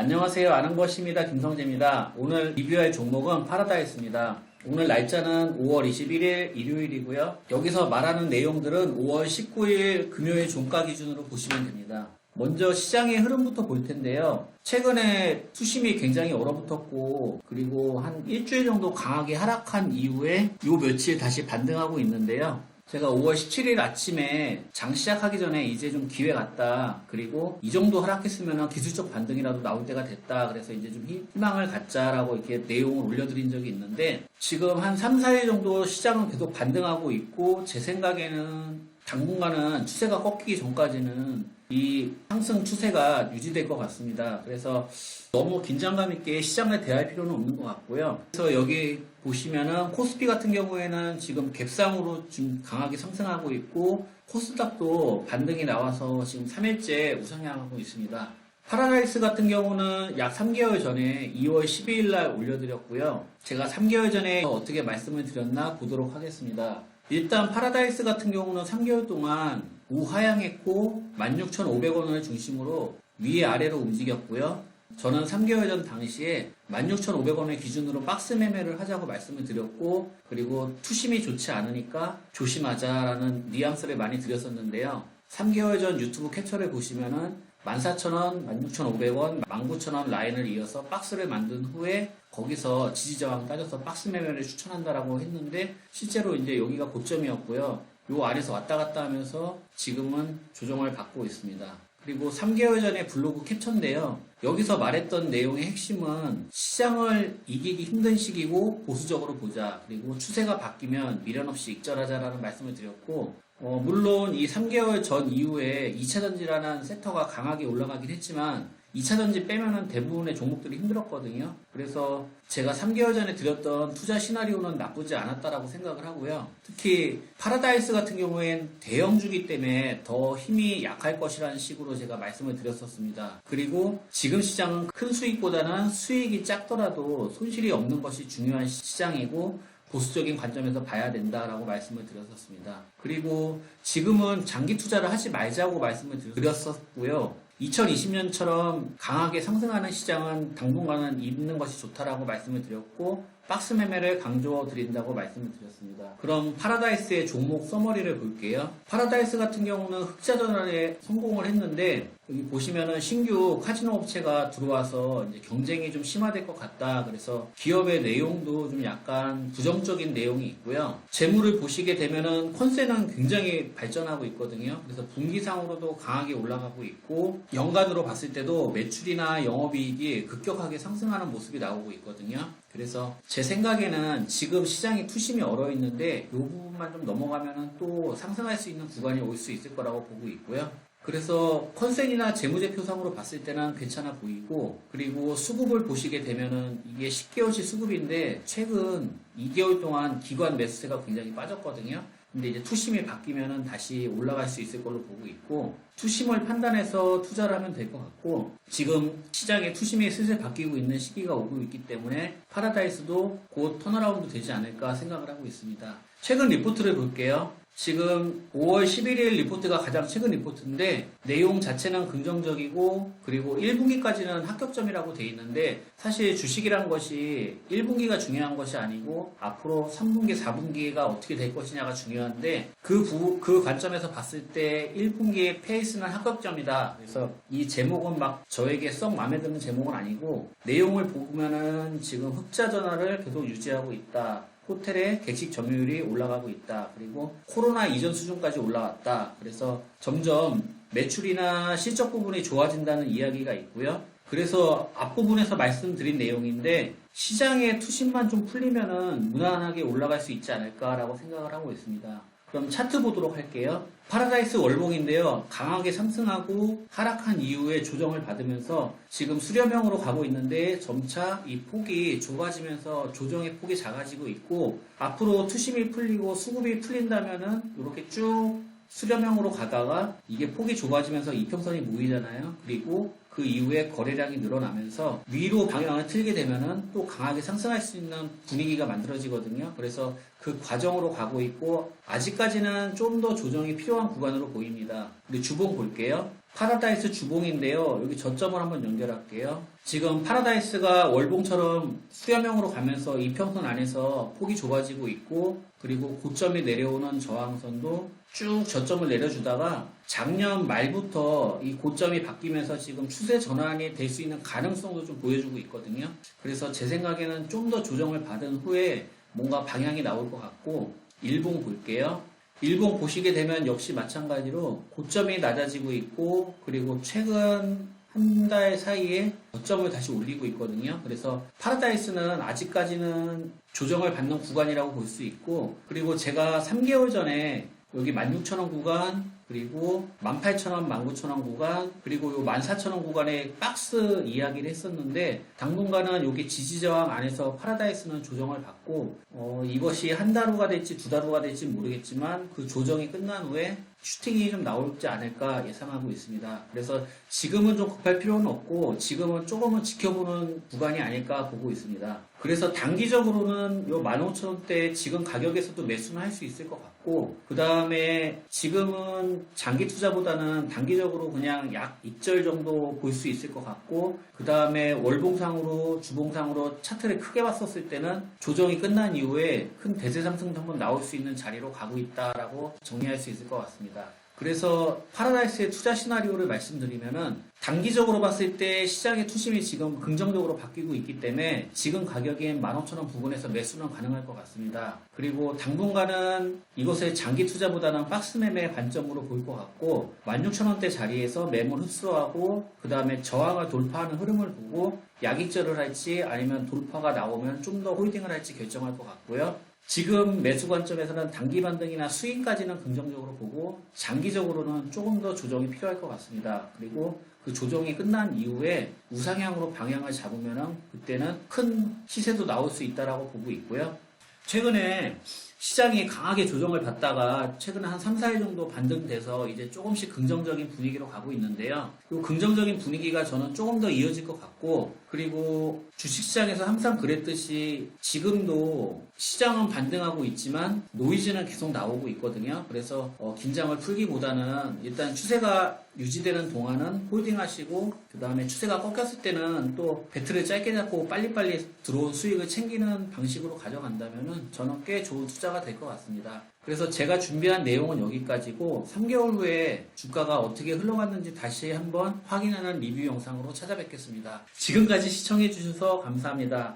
안녕하세요. 아는 것입니다. 김성재입니다. 오늘 리뷰할 종목은 파라다이스입니다. 오늘 날짜는 5월 21일 일요일이고요. 여기서 말하는 내용들은 5월 19일 금요일 종가 기준으로 보시면 됩니다. 먼저 시장의 흐름부터 볼 텐데요. 최근에 투심이 굉장히 얼어붙었고 그리고 한 일주일 정도 강하게 하락한 이후에 요 며칠 다시 반등하고 있는데요. 제가 5월 17일 아침에 장 시작하기 전에 이제 좀 기회 같다. 그리고 이 정도 하락했으면 기술적 반등이라도 나올 때가 됐다. 그래서 이제 좀 희망을 갖자라고 이렇게 내용을 올려드린 적이 있는데 지금 한 3, 4일 정도 시장은 계속 반등하고 있고 제 생각에는 당분간은 추세가 꺾이기 전까지는 이 상승 추세가 유지될 것 같습니다. 그래서 너무 긴장감 있게 시장을 대할 필요는 없는 것 같고요. 그래서 여기 보시면은 코스피 같은 경우에는 지금 갭상으로 좀 강하게 상승하고 있고 코스닥도 반등이 나와서 지금 3일째 우상향하고 있습니다. 파라다이스 같은 경우는 약 3개월 전에 2월 12일 날 올려드렸고요. 제가 3개월 전에 어떻게 말씀을 드렸나 보도록 하겠습니다. 일단 파라다이스 같은 경우는 3개월 동안 우하향했고 16,500원을 중심으로 위아래로 움직였고요. 저는 3개월 전 당시에 16,500원을 기준으로 박스 매매를 하자고 말씀을 드렸고 그리고 투심이 좋지 않으니까 조심하자라는 뉘앙스를 많이 드렸었는데요. 3개월 전 유튜브 캡처를 보시면은 14,000원, 16,500원, 19,000원 라인을 이어서 박스를 만든 후에 거기서 지지저항 따져서 박스 매매를 추천한다라고 했는데 실제로 이제 여기가 고점이었고요. 요 안에서 왔다 갔다 하면서 지금은 조정을 받고 있습니다. 그리고 3개월 전에 블로그 캡처인데요. 여기서 말했던 내용의 핵심은 시장을 이기기 힘든 시기고 보수적으로 보자. 그리고 추세가 바뀌면 미련 없이 익절하자라는 말씀을 드렸고 물론 이 3개월 전 이후에 2차전지라는 섹터가 강하게 올라가긴 했지만 2차전지 빼면은 대부분의 종목들이 힘들었거든요. 그래서 제가 3개월 전에 드렸던 투자 시나리오는 나쁘지 않았다라고 생각을 하고요. 특히 파라다이스 같은 경우엔 대형주기 때문에 더 힘이 약할 것이라는 식으로 제가 말씀을 드렸었습니다. 그리고 지금 시장은 큰 수익보다는 수익이 작더라도 손실이 없는 것이 중요한 시장이고 보수적인 관점에서 봐야 된다라고 말씀을 드렸었습니다. 그리고 지금은 장기 투자를 하지 말자고 말씀을 드렸었고요. 2020년처럼 강하게 상승하는 시장은 당분간은 있는 것이 좋다라고 말씀을 드렸고 박스 매매를 강조 드린다고 말씀을 드렸습니다. 그럼 파라다이스의 종목 서머리를 볼게요. 파라다이스 같은 경우는 흑자 전환에 성공을 했는데 여기 보시면은 신규 카지노 업체가 들어와서 이제 경쟁이 좀 심화될 것 같다. 그래서 기업의 내용도 좀 약간 부정적인 내용이 있고요. 재물을 보시게 되면은 컨센은 굉장히 발전하고 있거든요. 그래서 분기상으로도 강하게 올라가고 있고 연간으로 봤을 때도 매출이나 영업이익이 급격하게 상승하는 모습이 나오고 있거든요. 그래서 제 생각에는 지금 시장이 투심이 얼어 있는데 이 부분만 좀 넘어가면은 또 상승할 수 있는 구간이 올 수 있을 거라고 보고 있고요. 그래서 컨센이나 재무제표상으로 봤을 때는 괜찮아 보이고 그리고 수급을 보시게 되면은 이게 10개월치 수급인데 최근 2개월 동안 기관 매수세가 굉장히 빠졌거든요. 근데 이제 투심이 바뀌면은 다시 올라갈 수 있을 걸로 보고 있고 투심을 판단해서 투자를 하면 될 것 같고 지금 시장에 투심이 슬슬 바뀌고 있는 시기가 오고 있기 때문에 파라다이스도 곧 턴어라운드 되지 않을까 생각을 하고 있습니다. 최근 리포트를 볼게요. 지금 5월 11일 리포트가 가장 최근 리포트인데 내용 자체는 긍정적이고 그리고 1분기까지는 합격점이라고 돼 있는데 사실 주식이란 것이 1분기가 중요한 것이 아니고 앞으로 3분기, 4분기가 어떻게 될 것이냐가 중요한데 그 관점에서 봤을 때 1분기의 페이스는 합격점이다. 그래서 이 제목은 막 저에게 썩 마음에 드는 제목은 아니고 내용을 보면은 지금 흑자 전환을 계속 유지하고 있다. 호텔의 객식 점유율이 올라가고 있다. 그리고 코로나 이전 수준까지 올라왔다. 그래서 점점 매출이나 실적 부분이 좋아진다는 이야기가 있고요. 그래서 앞부분에서 말씀드린 내용인데 시장의 투심만 좀 풀리면은 무난하게 올라갈 수 있지 않을까라고 생각을 하고 있습니다. 그럼 차트 보도록 할게요. 파라다이스 월봉인데요. 강하게 상승하고 하락한 이후에 조정을 받으면서 지금 수렴형으로 가고 있는데 점차 이 폭이 좁아지면서 조정의 폭이 작아지고 있고 앞으로 투심이 풀리고 수급이 풀린다면은 이렇게 쭉 수렴형으로 가다가 이게 폭이 좁아지면서 이평선이 모이잖아요. 그리고 그 이후에 거래량이 늘어나면서 위로 방향을 틀게 되면은 또 강하게 상승할 수 있는 분위기가 만들어지거든요. 그래서 그 과정으로 가고 있고 아직까지는 좀 더 조정이 필요한 구간으로 보입니다. 우리 주봉 볼게요. 파라다이스 주봉인데요. 여기 저점을 한번 연결할게요. 지금 파라다이스가 월봉처럼 수렴형으로 가면서 이평선 안에서 폭이 좁아지고 있고, 그리고 고점이 내려오는 저항선도 쭉 저점을 내려주다가 작년 말부터 이 고점이 바뀌면서 지금 추세 전환이 될 수 있는 가능성도 좀 보여주고 있거든요. 그래서 제 생각에는 좀 더 조정을 받은 후에 뭔가 방향이 나올 것 같고, 일봉 볼게요. 일봉 보시게 되면 역시 마찬가지로 고점이 낮아지고 있고, 그리고 최근 한 달 사이에 저점을 다시 올리고 있거든요. 그래서 파라다이스는 아직까지는 조정을 받는 구간이라고 볼 수 있고, 그리고 제가 3개월 전에 여기 16,000원 구간, 그리고 18,000원, 19,000원 구간, 그리고 요 14,000원 구간에 박스 이야기를 했었는데, 당분간은 여기 지지저항 안에서 파라다이스는 조정을 받고, 이것이 한 달 후가 될지 두 달 후가 될지 모르겠지만, 그 조정이 끝난 후에 슈팅이 좀 나올지 않을까 예상하고 있습니다. 그래서 지금은 좀 급할 필요는 없고, 지금은 조금은 지켜보는 구간이 아닐까 보고 있습니다. 그래서 단기적으로는 요 15,000원대 지금 가격에서도 매수는 할 수 있을 것 같고, 그 다음에 지금은 장기 투자보다는 단기적으로 그냥 약 2절 정도 볼 수 있을 것 같고, 그 다음에 월봉상으로 주봉상으로 차트를 크게 봤었을 때는 조정이 끝난 이후에 큰 대세 상승도 한번 나올 수 있는 자리로 가고 있다라고 정리할 수 있을 것 같습니다. 그래서 파라다이스의 투자 시나리오를 말씀드리면은 단기적으로 봤을 때 시장의 투심이 지금 긍정적으로 바뀌고 있기 때문에 지금 가격인 15,000원 부근에서 매수는 가능할 것 같습니다. 그리고 당분간은 이것을 장기 투자보다는 박스 매매 관점으로 볼 것 같고, 16,000원대 자리에서 매물 흡수하고 그 다음에 저항을 돌파하는 흐름을 보고 약익절을 할지 아니면 돌파가 나오면 좀 더 홀딩을 할지 결정할 것 같고요. 지금 매수 관점에서는 단기 반등이나 스윙까지는 긍정적으로 보고, 장기적으로는 조금 더 조정이 필요할 것 같습니다. 그리고 그 조정이 끝난 이후에 우상향으로 방향을 잡으면은 그때는 큰 시세도 나올 수 있다라고 보고 있고요. 최근에 시장이 강하게 조정을 받다가 최근에 한 3, 4일 정도 반등돼서 이제 조금씩 긍정적인 분위기로 가고 있는데요. 이 긍정적인 분위기가 저는 조금 더 이어질 것 같고, 그리고 주식시장에서 항상 그랬듯이 지금도 시장은 반등하고 있지만 노이즈는 계속 나오고 있거든요. 그래서 긴장을 풀기보다는 일단 추세가 유지되는 동안은 홀딩하시고, 그 다음에 추세가 꺾였을 때는 또 배틀을 짧게 잡고 빨리빨리 들어온 수익을 챙기는 방식으로 가져간다면은 저는 꽤 좋은 투자가 될 것 같습니다. 그래서 제가 준비한 내용은 여기까지고, 3개월 후에 주가가 어떻게 흘러갔는지 다시 한번 확인하는 리뷰 영상으로 찾아뵙겠습니다. 지금까지 시청해주셔서 감사합니다.